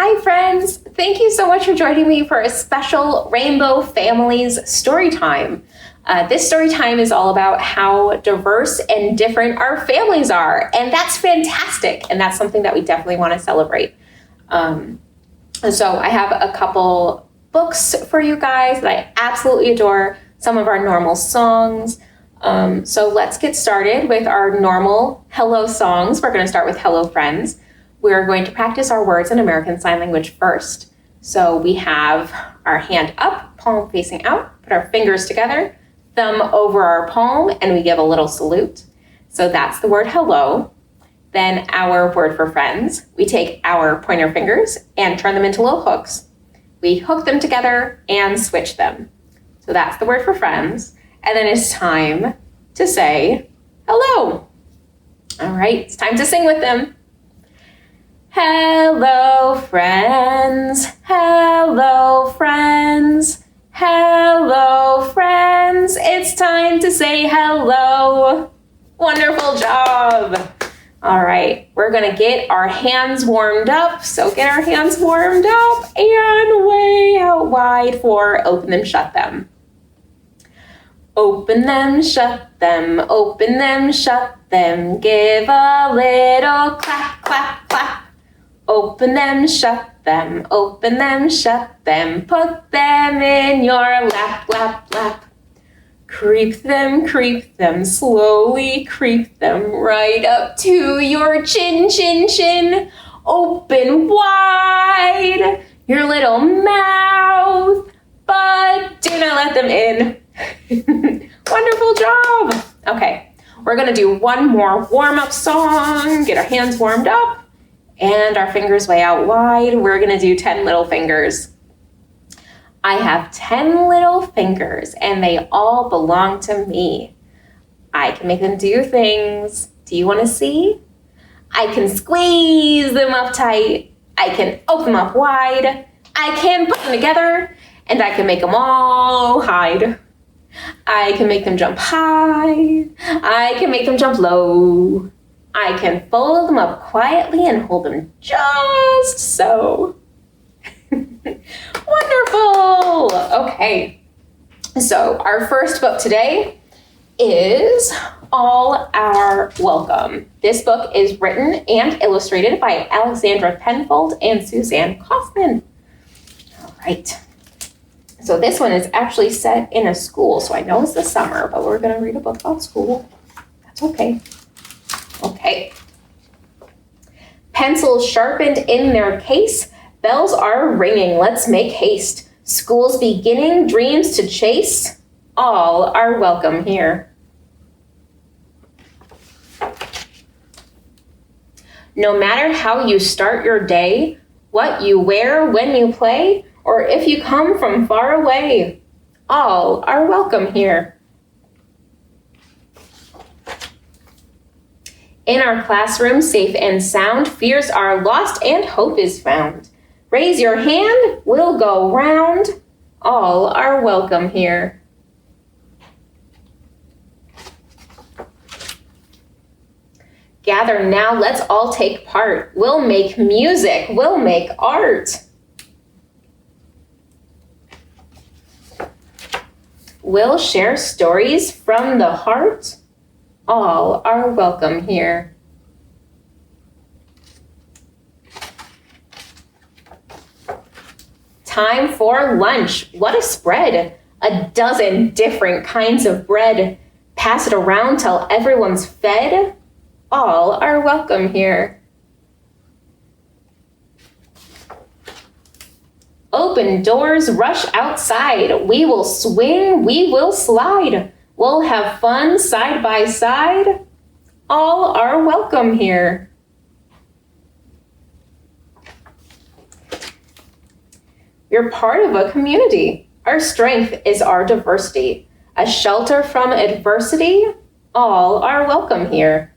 Hi friends, thank you so much for joining me for a special Rainbow Families story time. This story time is all about how diverse and different our families are, and that's fantastic, and that's something that we definitely want to celebrate. So I have a couple books for you guys that I absolutely adore, some of our normal songs. So let's get started with our normal hello songs. We're going to start with Hello Friends. We're going to practice our words in American Sign Language first. So we have our hand up, palm facing out, put our fingers together, thumb over our palm, and we give a little salute. So that's the word hello. Then our word for friends, we take our pointer fingers and turn them into little hooks. We hook them together and switch them. So that's the word for friends. And then it's time to say hello. All right, it's time to sing with them. Hello, friends. Hello, friends. Hello, friends. It's time to say hello. Wonderful job. All right, we're gonna get our hands warmed up. So get our hands warmed up and way out wide for open them, shut them. Open them, shut them, open them, shut them. Give a little clap, clap, clap. Open them, shut them, open them, shut them. Put them in your lap, lap, lap. Creep them, slowly creep them right up to your chin, chin, chin. Open wide your little mouth, but do not let them in. Wonderful job. Okay, we're gonna do one more warm-up song, get our hands warmed up and our fingers way out wide. We're gonna do 10 little fingers. I have 10 little fingers and they all belong to me. I can make them do things. Do you wanna see? I can squeeze them up tight. I can open them up wide. I can put them together and I can make them all hide. I can make them jump high. I can make them jump low. I can fold them up quietly and hold them just so. Wonderful. Okay, so our first book today is All Our Welcome. This book is written and illustrated by Alexandra Penfold and Suzanne Kaufman. All right. So this one is actually set in a school, so I know it's the summer, but we're going to read a book about school. That's okay. Okay. Pencils sharpened in their case, bells are ringing, let's make haste. School's beginning, dreams to chase, all are welcome here. No matter how you start your day, what you wear when you play, or if you come from far away, all are welcome here. In our classroom, safe and sound, fears are lost and hope is found. Raise your hand, we'll go round, all are welcome here. Gather now, let's all take part. We'll make music, we'll make art. We'll share stories from the heart. All are welcome here. Time for lunch. What a spread. A dozen different kinds of bread. Pass it around till everyone's fed. All are welcome here. Open doors, rush outside. We will swing, we will slide. We'll have fun side by side. All are welcome here. You're part of a community. Our strength is our diversity. A shelter from adversity. All are welcome here.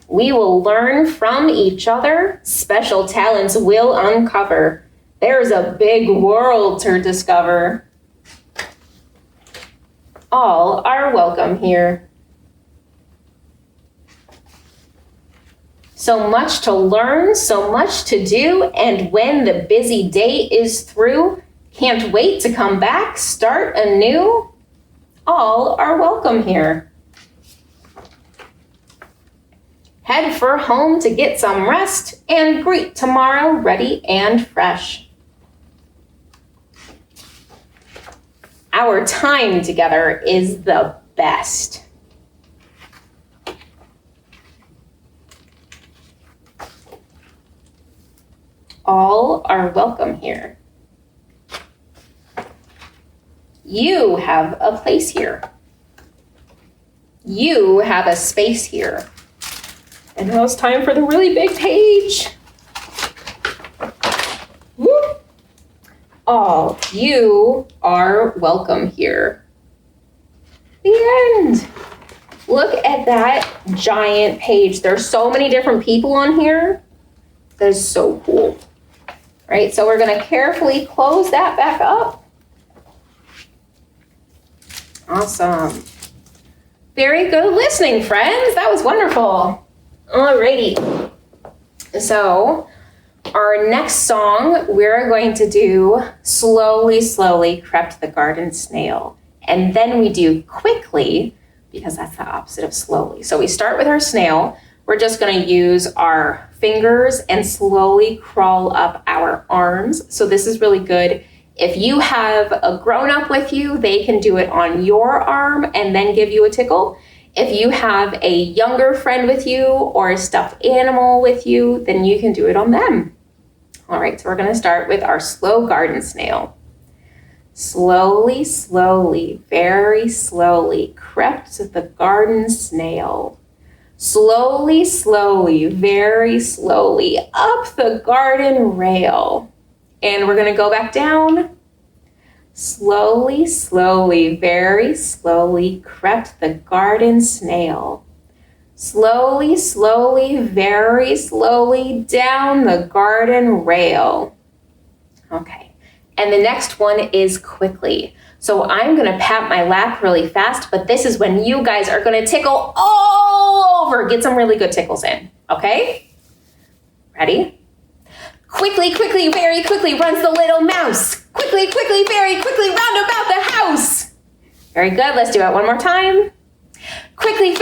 We will learn from each other. Special talents will uncover. There's a big world to discover. All are welcome here. So much to learn, so much to do, and when the busy day is through, can't wait to come back, start anew. All are welcome here. Head for home to get some rest and greet tomorrow ready and fresh. Our time together is the best. All are welcome here. You have a place here. You have a space here. And now it's time for the really big page. Woo. All, you are welcome here. The end. Look at that giant page. There's so many different people on here. That is so cool. Right, so we're going to carefully close that back up. Awesome. Very good listening, friends. That was wonderful. Alrighty. So our next song, we're going to do Slowly, Slowly Crept the Garden Snail. And then we do Quickly, because that's the opposite of slowly. So we start with our snail. We're just going to use our fingers and slowly crawl up our arms. So this is really good. If you have a grown-up with you, they can do it on your arm and then give you a tickle. If you have a younger friend with you or a stuffed animal with you, then you can do it on them. All right, so we're going to start with our slow garden snail. Slowly, slowly, very slowly crept the garden snail. Slowly, slowly, very slowly up the garden rail. And we're going to go back down. Slowly, slowly, very slowly crept the garden snail. Slowly, slowly, very slowly down the garden rail. Okay, and the next one is quickly. So I'm going to pat my lap really fast, but this is when you guys are going to tickle all over. Get some really good tickles in, okay? Ready? Quickly, quickly, very quickly runs the little mouse. Quickly, quickly, very quickly round about the house. Very good. Let's do it one more time. Quickly,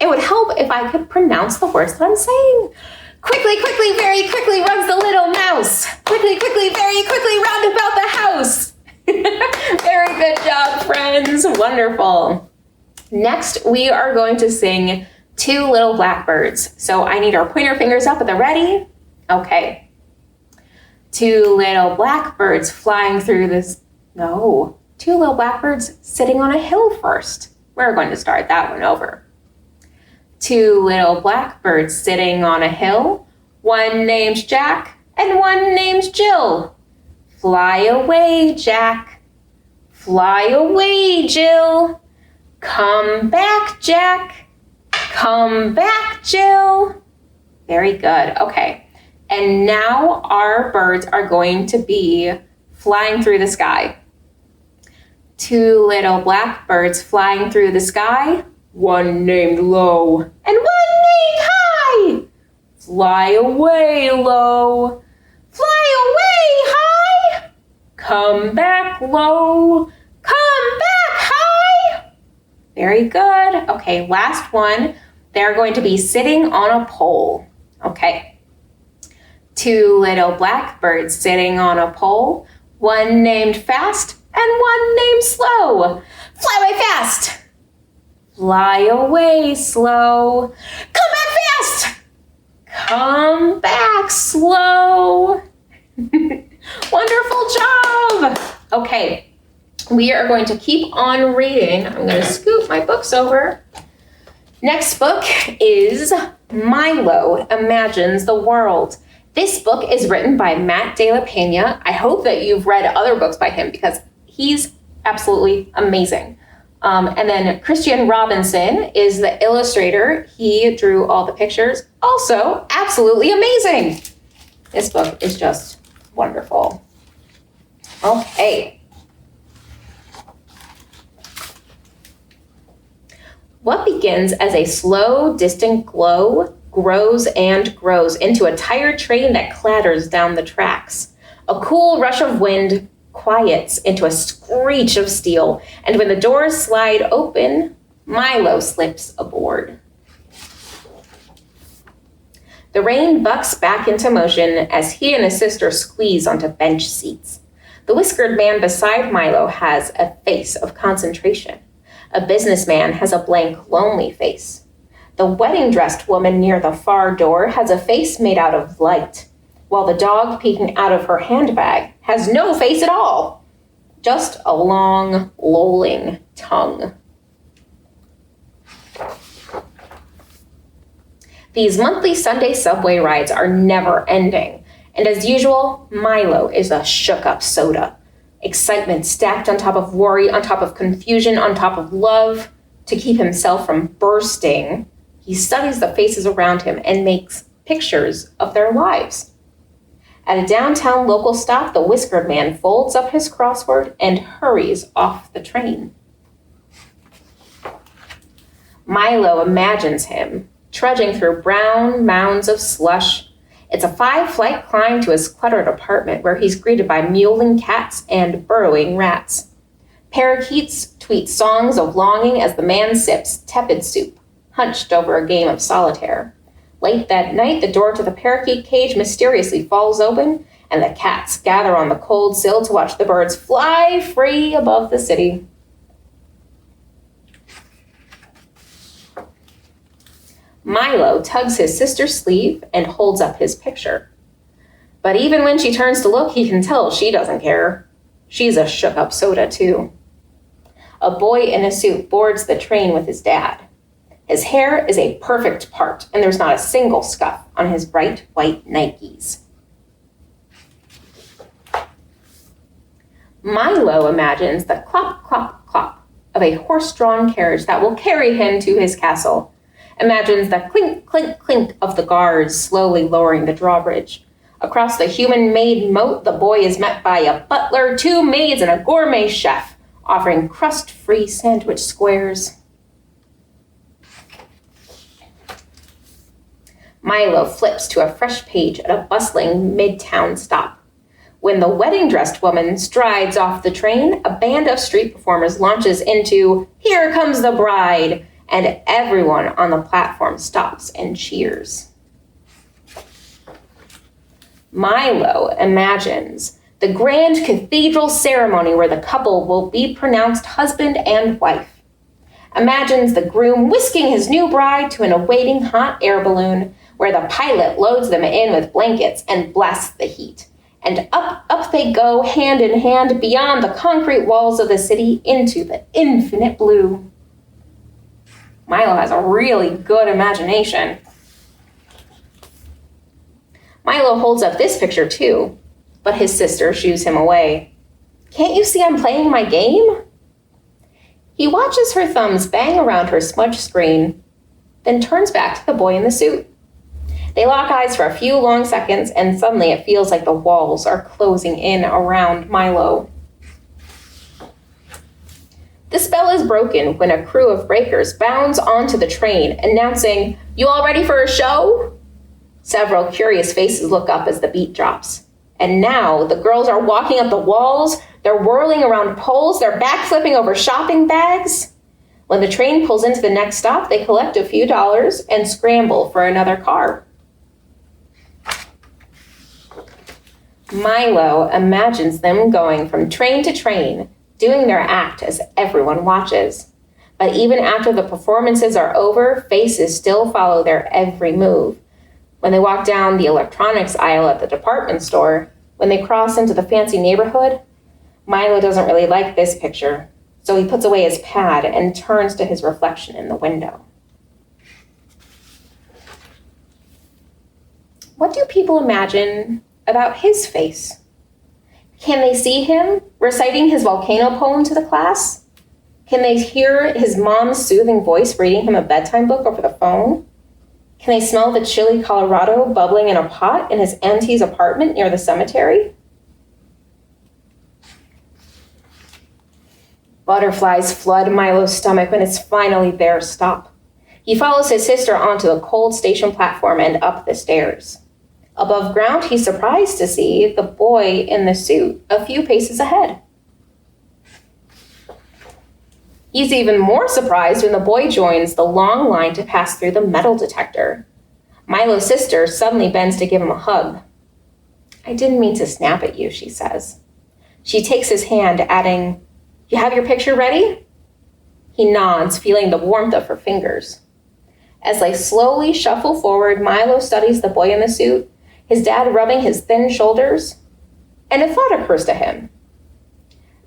it would help if I could pronounce the words that I'm saying. Quickly, quickly, very quickly runs the little mouse. Quickly, quickly, very quickly round about the house. Very good job, friends. Wonderful. Next, we are going to sing Two Little Blackbirds. So I need our pointer fingers up at the ready. Okay. Two little blackbirds flying through this. No, two little blackbirds sitting on a hill first. We're going to start that one over. Two little blackbirds sitting on a hill. One named Jack and one named Jill. Fly away, Jack. Fly away, Jill. Come back, Jack. Come back, Jill. Very good. Okay. And now our birds are going to be flying through the sky. Two little blackbirds flying through the sky. One named Low and one named High. Fly away, Low. Fly away, High. Come back, Low. Come back, High. Very good. Okay, last one. They're going to be sitting on a pole. Okay. Two little blackbirds sitting on a pole. One named Fast and one named Slow. Fly away fast. Fly away slow. Come back fast. Come back slow. Wonderful job. Okay, we are going to keep on reading. I'm going to scoot my books over. Next book is Milo Imagines the World. This book is written by Matt De La Pena. I hope that you've read other books by him because he's absolutely amazing. And then Christian Robinson is the illustrator. He drew all the pictures. Also, absolutely amazing. This book is just wonderful. Okay. What begins as a slow, distant glow grows and grows into a tired train that clatters down the tracks. A cool rush of wind quiets into a screech of steel, and when the doors slide open, Milo slips aboard. The rain bucks back into motion as he and his sister squeeze onto bench seats. The whiskered man beside Milo has a face of concentration. A businessman has a blank, lonely face. The wedding-dressed woman near the far door has a face made out of light, while the dog peeking out of her handbag has no face at all, just a long, lolling tongue. These monthly Sunday subway rides are never ending, and as usual, Milo is a shook-up soda. Excitement stacked on top of worry, on top of confusion, on top of love. To keep himself from bursting, he studies the faces around him and makes pictures of their lives. At a downtown local stop, the whiskered man folds up his crossword and hurries off the train. Milo imagines him trudging through brown mounds of slush. It's a 5-flight climb to his cluttered apartment where he's greeted by mewling cats and burrowing rats. Parakeets tweet songs of longing as the man sips tepid soup, hunched over a game of solitaire. Late that night, the door to the parakeet cage mysteriously falls open, and the cats gather on the cold sill to watch the birds fly free above the city. Milo tugs his sister's sleeve and holds up his picture. But even when she turns to look, he can tell she doesn't care. She's a shook-up soda, too. A boy in a suit boards the train with his dad. His hair is a perfect part, and there's not a single scuff on his bright white Nikes. Milo imagines the clop, clop, clop of a horse-drawn carriage that will carry him to his castle. Imagines the clink, clink, clink of the guards slowly lowering the drawbridge. Across the human-made moat, the boy is met by a butler, 2 maids, and a gourmet chef, offering crust-free sandwich squares. Milo flips to a fresh page at a bustling midtown stop. When the wedding-dressed woman strides off the train, a band of street performers launches into "Here Comes the Bride," and everyone on the platform stops and cheers. Milo imagines the grand cathedral ceremony where the couple will be pronounced husband and wife. Imagines the groom whisking his new bride to an awaiting hot air balloon where the pilot loads them in with blankets and blasts the heat. And up they go, hand in hand, beyond the concrete walls of the city into the infinite blue. Milo has a really good imagination. Milo holds up this picture too, but his sister shoos him away. "Can't you see I'm playing my game?" He watches her thumbs bang around her smudged screen, then turns back to the boy in the suit. They lock eyes for a few long seconds, and suddenly it feels like the walls are closing in around Milo. The spell is broken when a crew of breakers bounds onto the train, announcing, "You all ready for a show?" Several curious faces look up as the beat drops. And now the girls are walking up the walls, they're whirling around poles, they're backflipping over shopping bags. When the train pulls into the next stop, they collect a few dollars and scramble for another car. Milo imagines them going from train to train, doing their act as everyone watches. But even after the performances are over, faces still follow their every move. When they walk down the electronics aisle at the department store, when they cross into the fancy neighborhood, Milo doesn't really like this picture, so he puts away his pad and turns to his reflection in the window. What do people imagine about his face? Can they see him reciting his volcano poem to the class? Can they hear his mom's soothing voice reading him a bedtime book over the phone? Can they smell the chilly Colorado bubbling in a pot in his auntie's apartment near the cemetery? Butterflies flood Milo's stomach when it's finally their stop. He follows his sister onto the cold station platform and up the stairs. Above ground, he's surprised to see the boy in the suit a few paces ahead. He's even more surprised when the boy joins the long line to pass through the metal detector. Milo's sister suddenly bends to give him a hug. "I didn't mean to snap at you," she says. She takes his hand, adding, "You have your picture ready?" He nods, feeling the warmth of her fingers. As they slowly shuffle forward, Milo studies the boy in the suit, his dad rubbing his thin shoulders, and a thought occurs to him.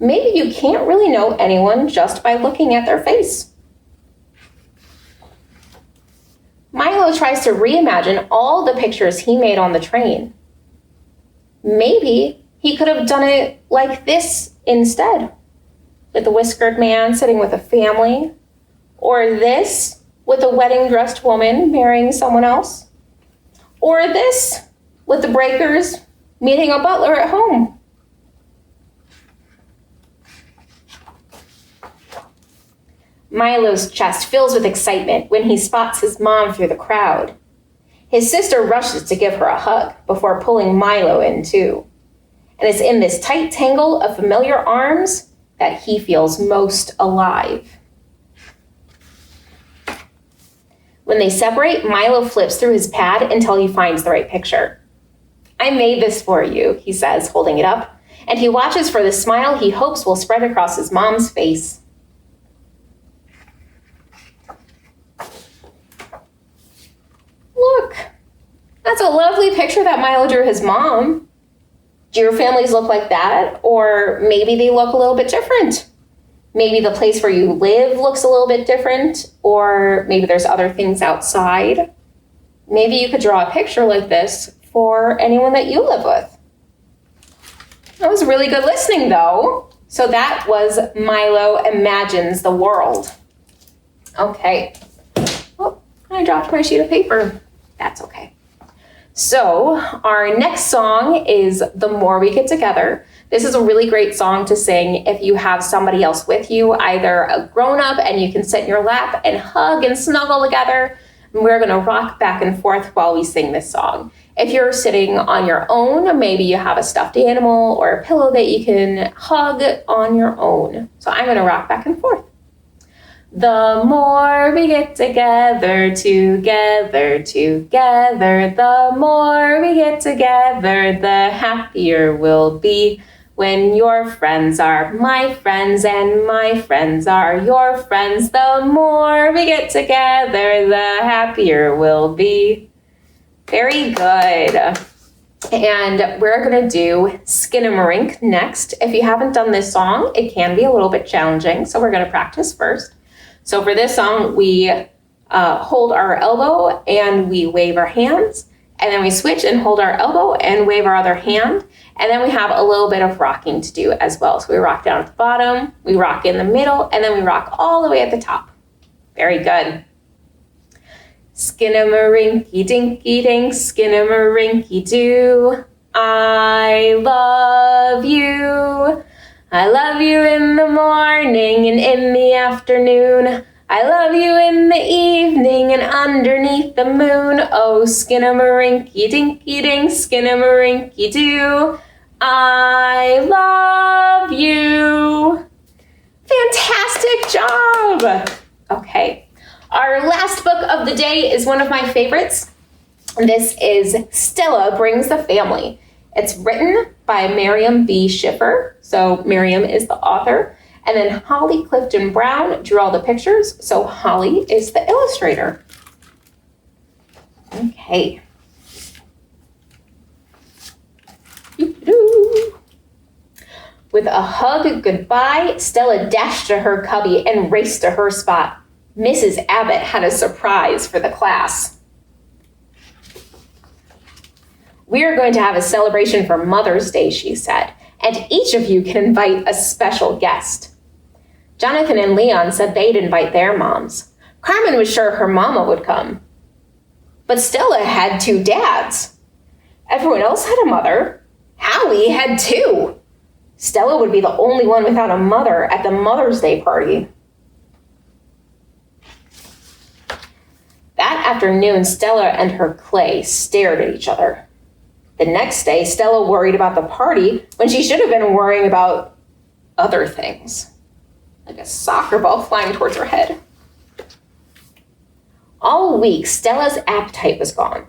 Maybe you can't really know anyone just by looking at their face. Milo tries to reimagine all the pictures he made on the train. Maybe he could have done it like this instead, with the whiskered man sitting with a family, or this with a wedding-dressed woman marrying someone else, or this with the Breakers meeting a butler at home. Milo's chest fills with excitement when he spots his mom through the crowd. His sister rushes to give her a hug before pulling Milo in too. And it's in this tight tangle of familiar arms that he feels most alive. When they separate, Milo flips through his pad until he finds the right picture. "I made this for you," he says, holding it up, and he watches for the smile he hopes will spread across his mom's face. Look, that's a lovely picture that Milo drew his mom. Do your families look like that? Or maybe they look a little bit different. Maybe the place where you live looks a little bit different, or maybe there's other things outside. Maybe you could draw a picture like this for anyone that you live with. That was really good listening, though. So that was Milo Imagines the World. Okay. Oh, I dropped my sheet of paper. That's okay. So our next song is The More We Get Together. This is a really great song to sing if you have somebody else with you, either a grown-up and you can sit in your lap and hug and snuggle together. And we're going to rock back and forth while we sing this song. If you're sitting on your own, maybe you have a stuffed animal or a pillow that you can hug on your own. So I'm going to rock back and forth. The more we get together, the more we get together, the happier we'll be. When your friends are my friends and my friends are your friends, the more we get together, the happier we'll be. Very good. And we're going to do Skinamarink next. If you haven't done this song, it can be a little bit challenging, so we're going to practice first. So for this song, we hold our elbow and we wave our hands, and then we switch and hold our elbow and wave our other hand, and then we have a little bit of rocking to do as well. So we rock down at the bottom, we rock in the middle, and then we rock all the way at the top. Very good. Skinamarinky dinky dink, skinamarinky doo. I love you. I love you in the morning and in the afternoon. I love you in the evening and underneath the moon. Oh, skinamarinky dinky dink, skinamarinky doo. I love you. Fantastic job. Okay, our last book of the day is one of my favorites. This is Stella Brings the Family. It's written by Miriam B. Schiffer. So Miriam is the author. And then Holly Clifton Brown drew all the pictures. So Holly is the illustrator. Okay. With a hug goodbye, Stella dashed to her cubby and raced to her spot. Mrs. Abbott had a surprise for the class. We are going to have a celebration for Mother's Day, she said, and each of you can invite a special guest. Jonathan and Leon said they'd invite their moms. Carmen was sure her mama would come. But Stella had two dads. Everyone else had a mother. Howie had two. Stella would be the only one without a mother at the Mother's Day party. That afternoon, Stella and her clay stared at each other. The next day, Stella worried about the party when she should have been worrying about other things, like a soccer ball flying towards her head. All week, Stella's appetite was gone.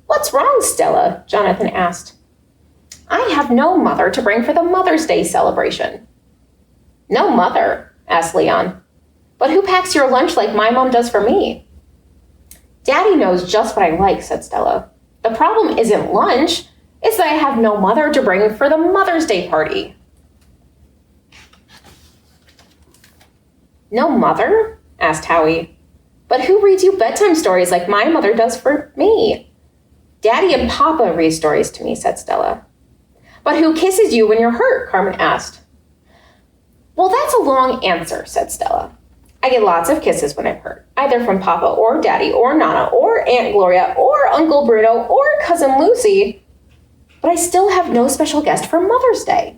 "What's wrong, Stella?" Jonathan asked. "I have no mother to bring for the Mother's Day celebration." "No mother?" asked Leon. "But who packs your lunch like my mom does for me?" "Daddy knows just what I like," said Stella. "The problem isn't lunch, it's that I have no mother to bring for the Mother's Day party." "No mother?" asked Howie. "But who reads you bedtime stories like my mother does for me?" "Daddy and Papa read stories to me," said Stella. "But who kisses you when you're hurt?" Carmen asked. "Well, that's a long answer," said Stella. "I get lots of kisses when I'm hurt, either from Papa or Daddy or Nana or Aunt Gloria or Uncle Bruno or Cousin Lucy, but I still have no special guest for Mother's Day."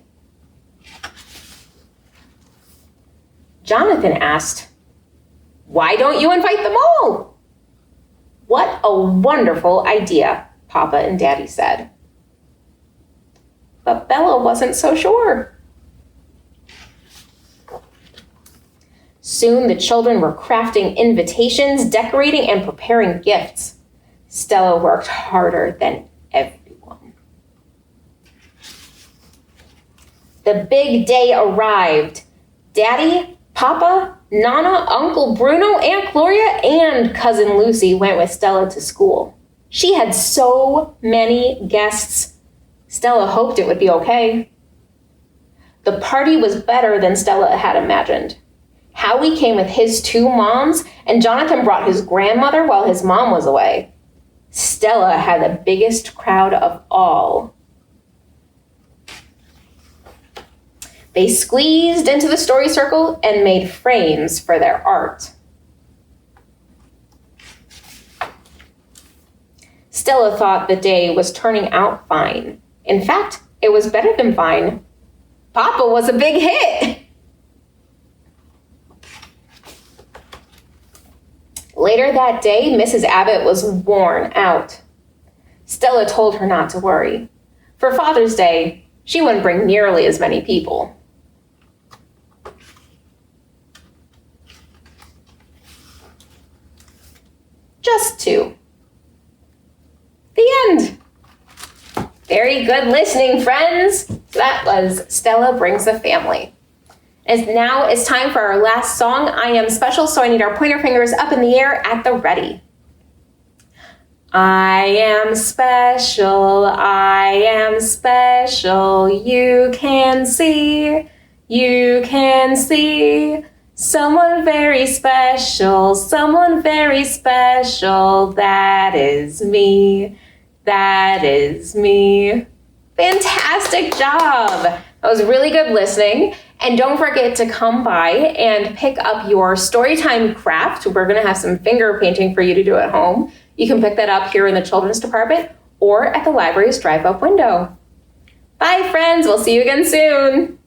Jonathan asked, "Why don't you invite them all?" "What a wonderful idea," Papa and Daddy said. But Bella wasn't so sure. Soon the children were crafting invitations, decorating, and preparing gifts. Stella worked harder than everyone. The big day arrived. Daddy, Papa, Nana, Uncle Bruno, Aunt Gloria, and Cousin Lucy went with Stella to school. She had so many guests. Stella hoped it would be okay. The party was better than Stella had imagined. Howie came with his 2 moms, and Jonathan brought his grandmother while his mom was away. Stella had the biggest crowd of all. They squeezed into the story circle and made frames for their art. Stella thought the day was turning out fine. In fact, it was better than fine. Papa was a big hit. Later that day, Mrs. Abbott was worn out. Stella told her not to worry. For Father's Day, she wouldn't bring nearly as many people. Just 2. The end. Very good listening, friends. That was Stella Brings a Family. And now it's time for our last song, I Am Special, so I need our pointer fingers up in the air at the ready. I am special, I am special, you can see, someone very special, that is me, Fantastic job! That was really good listening. And don't forget to come by and pick up your Storytime craft. We're going to have some finger painting for you to do at home. You can pick that up here in the children's department or at the library's drive-up window. Bye, friends. We'll see you again soon.